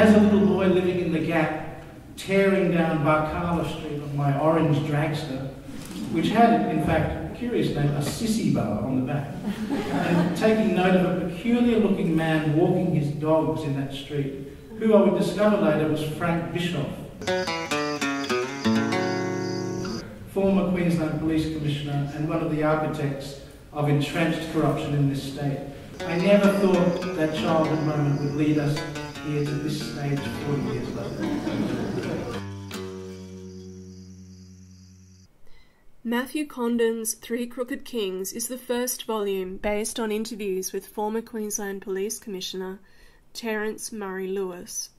as a little boy living in the Gap, tearing down Barkala Street on my orange dragster, which had, in fact, a curious name, a sissy bar on the back, and taking note of a peculiar-looking man walking his dogs in that street, who I would discover later was Frank Bischoff, former Queensland Police Commissioner and one of the architects of entrenched corruption in this state. I never thought that childhood moment would lead us here to this stage 40 years later. Matthew Condon's Three Crooked Kings is the first volume based on interviews with former Queensland Police Commissioner Terence Murray Lewis.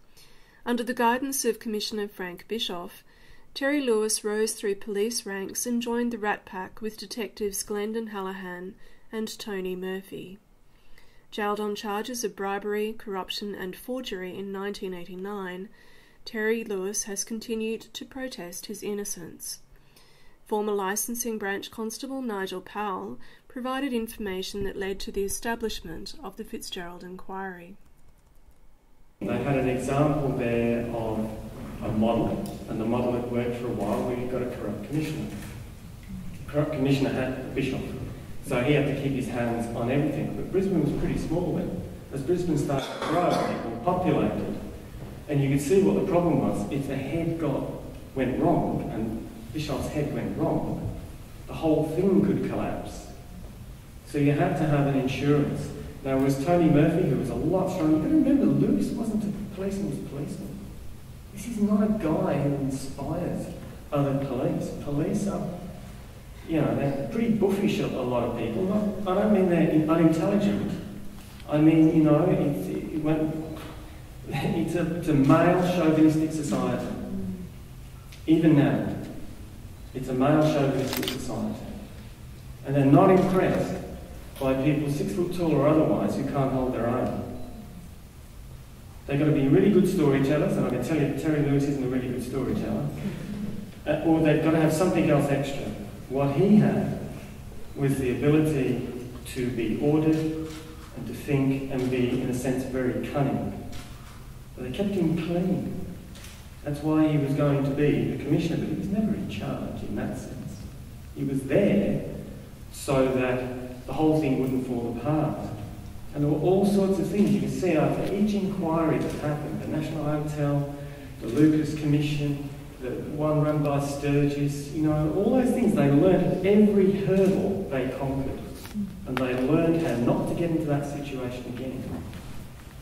Under the guidance of Commissioner Frank Bischoff, Terry Lewis rose through police ranks and joined the Rat Pack with detectives Glendon Hallahan and Tony Murphy. Jailed on charges of bribery, corruption and forgery in 1989, Terry Lewis has continued to protest his innocence. Former Licensing Branch Constable Nigel Powell provided information that led to the establishment of the Fitzgerald Inquiry. They had an example there of a model, and the model had worked for a while where you got a corrupt commissioner. The corrupt commissioner had a bishop, so he had to keep his hands on everything. But Brisbane was pretty small then. As Brisbane started to grow, people populated, and you could see what the problem was. If the head went wrong, and Bishop's head went wrong, the whole thing could collapse. So you had to have an insurance. Now it was Tony Murphy, who was a lot stronger. You got to remember, Lewis wasn't a policeman, he was a policeman. This is not a guy who inspires other police. Police are, they're pretty buffish, a lot of people. I don't mean they're unintelligent. I mean, it's a male chauvinistic society. Even now, it's a male chauvinistic society. And they're not impressed by people 6 foot tall or otherwise who can't hold their own. They've got to be really good storytellers, and I can tell you Terry Lewis isn't a really good storyteller, or they've got to have something else extra. What he had was the ability to be ordered and to think and be, in a sense, very cunning. But they kept him clean. That's why he was going to be the commissioner, but he was never in charge in that sense. He was there so that the whole thing wouldn't fall apart. And there were all sorts of things. You can see after each inquiry that happened, the National Hotel, the Lucas Commission, the one run by Sturgis, all those things, they learned at every hurdle they conquered. And they learned how not to get into that situation again.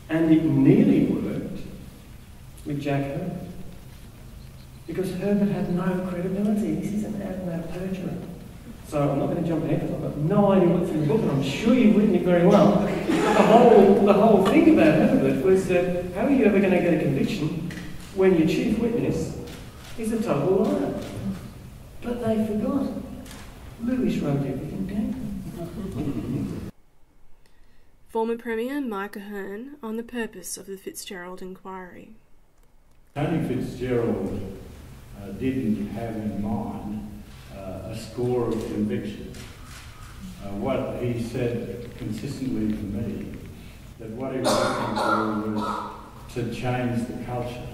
And it nearly worked with Jack Herbert. Because Herbert had no credibility. This is an out-and-out perjurer. So I'm not going to jump ahead because I've got no idea what's in the book, and I'm sure you've written it very well. The whole thing about Herbert was that how are you ever going to get a conviction when your chief witness is a total liar? But they forgot. Lewis wrote everything down. Former Premier Mike Ahern on the purpose of the Fitzgerald Inquiry. Tony Fitzgerald didn't have in mind a score of convictions. What he said consistently to me, that what he was looking for was to change the culture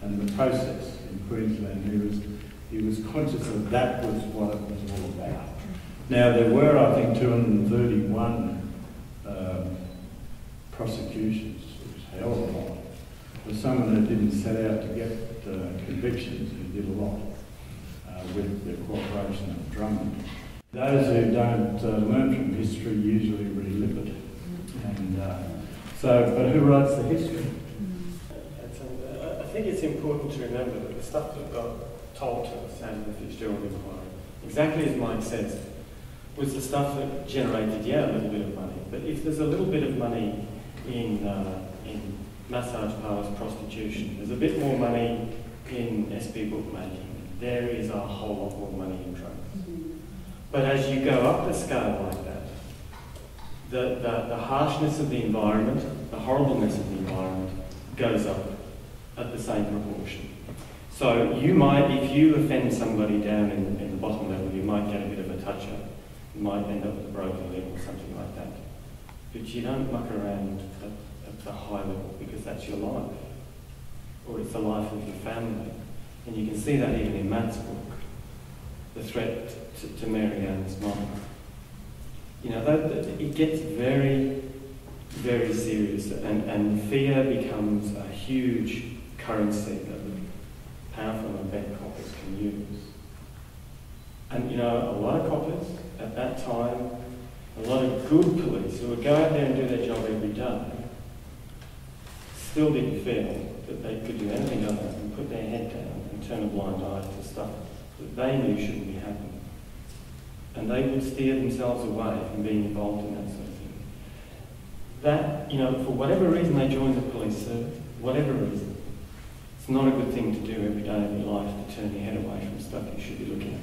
and the process in Queensland. He was conscious that was what it was all about. Now there were, I think, 231 prosecutions, which was a hell of a lot. For someone who didn't set out to get convictions, he did a lot with the cooperation of Drummond. Those who don't learn from history usually relive it. And but who writes the history? I think it's important to remember that the stuff that got told to us out of the Fitzgerald Inquiry, exactly as Mike says, was the stuff that generated, a little bit of money. But if there's a little bit of money in massage parlours, prostitution, there's a bit more money in SP bookmaking, there is a whole lot more money in drugs. But as you go up the scale like that, the harshness of the environment, the horribleness of the environment goes up at the same proportion. So you might, if you offend somebody down in the bottom level, you might get a bit of a touch-up. You might end up with a broken leg or something like that. But you don't muck around at the high level because that's your life. or it's the life of your family. And you can see that even in Matt's book, the threat to Mary Ann's mom. You know, it gets very, very serious, and fear becomes a huge currency that powerful and bad coppers can use. And you know, a lot of coppers at that time, a lot of good police who would go out there and do their job every day, still didn't feel that they could do anything other than put their head down and turn a blind eye to stuff that they knew shouldn't be happening. And they would steer themselves away from being involved in that sort of thing. That, you know, for whatever reason they joined the police service, whatever reason, it's not a good thing to do every day of your life to turn your head away from stuff you should be looking at.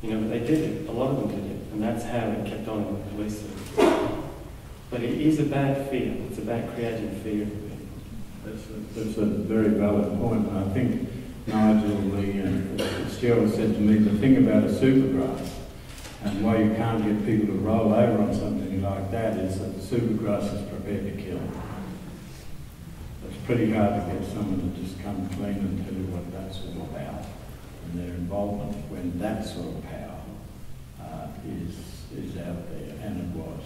You know, but they did it. A lot of them did it. And that's how it kept on in the police service. But it is a bad fear. It's about creating fear in people. That's a very valid point. And I think Nigel Fitzgerald said to me, the thing about a supergrass and why you can't get people to roll over on something like that is that the supergrass is prepared to kill. It's pretty hard to get someone to just come clean and tell you what that's all about and their involvement when that sort of power is out there, and it was.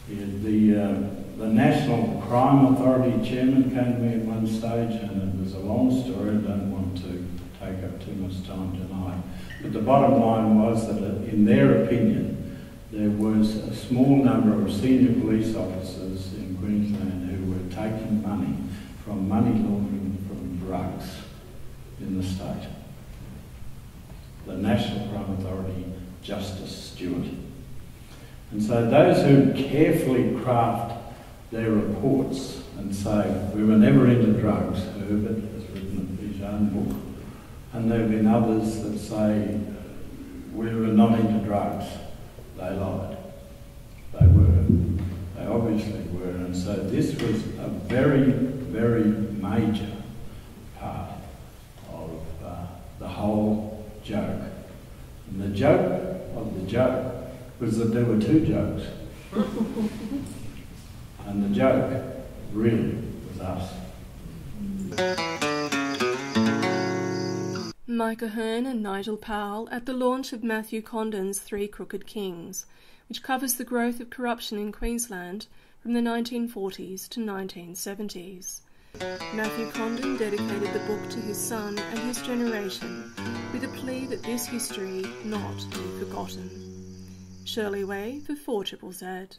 The National Crime Authority chairman came to me at one stage, and it was a long story. I don't want to take up too much time tonight. But the bottom line was that in their opinion, there was a small number of senior police officers in Queensland who were taking money from money laundering from drugs in the state. The National Crime Authority Justice Stewart. And so those who carefully craft their reports and say, we were never into drugs, Herbert has written his own book, and there have been others that say, we were not into drugs, they lied. They were. They obviously were. And so this was a very, very major part of the whole joke. And the joke of the joke was that there were two jokes. And the joke really was us. Mike Ahern and Nigel Powell at the launch of Matthew Condon's Three Crooked Kings, which covers the growth of corruption in Queensland from the 1940s to 1970s. Matthew Condon dedicated the book to his son and his generation with a plea that this history not be forgotten. Shirley Way for 4ZZZ.